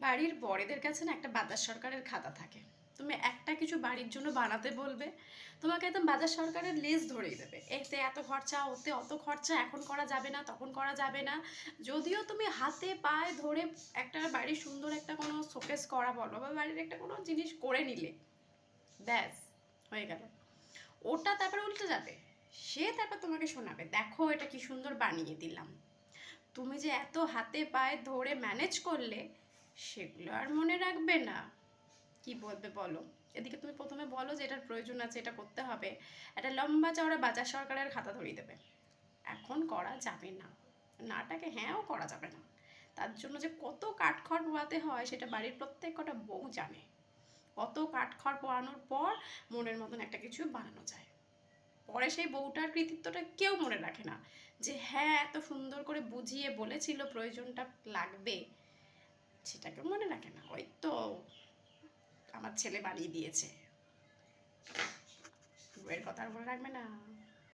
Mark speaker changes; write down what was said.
Speaker 1: বাড়ির বড়দের কাছে না একটা বাজার সরকারের খাতা থাকে। তুমি একটা কিছু বাড়ির জন্য বানাতে বলবে, তোমাকে একদম বাজার সরকারের লিস্ট ধরিয়ে দেবে, এতে এত খরচা, ওতে অত খরচা, এখন করা যাবে না, তখন করা যাবে না। যদিও তুমি হাতে পায়ে ধরে একটা বাড়ির সুন্দর একটা কোনো শোকেস করা বলো বা বাড়ির একটা কোনো জিনিস করে নিলে, ব্যাস হয়ে গেল। ওটা তারপরে উল্টে যাবে, সে তারপর তোমাকে শোনাবে, দেখো এটা কি সুন্দর বানিয়ে দিলাম। তুমি যে এত হাতে পায়ে ধরে ম্যানেজ করলে, সেগুলো আর মনে রাখবে না। কি বলবে বলো? এদিকে তুমি প্রথমে বলো যে এটার প্রয়োজন আছে, এটা করতে হবে, একটা লম্বা চওড়া বাজার সরকারের খাতা ধরিয়ে দেবে। এখন করা যাবে না, নাটাকে হ্যাঁও করা যাবে না। তার জন্য যে কত কাঠখড় পোড়াতে হয় সেটা বাড়ির প্রত্যেক কটা বউ জানে। কত কাঠখড় পোড়ানোর পর মনের মতন একটা কিছু বানানো যায়। পরে সেই বউটার কৃতিত্বটা কেউ মনে রাখে না, যে হ্যাঁ এত সুন্দর করে বুঝিয়ে বলেছিল প্রয়োজনটা লাগবে, সেটাকে মনে রাখে না। ওই তো আমার ছেলে বানিয়ে দিয়েছে, বউয়ের কথা আর মনে রাখবে না।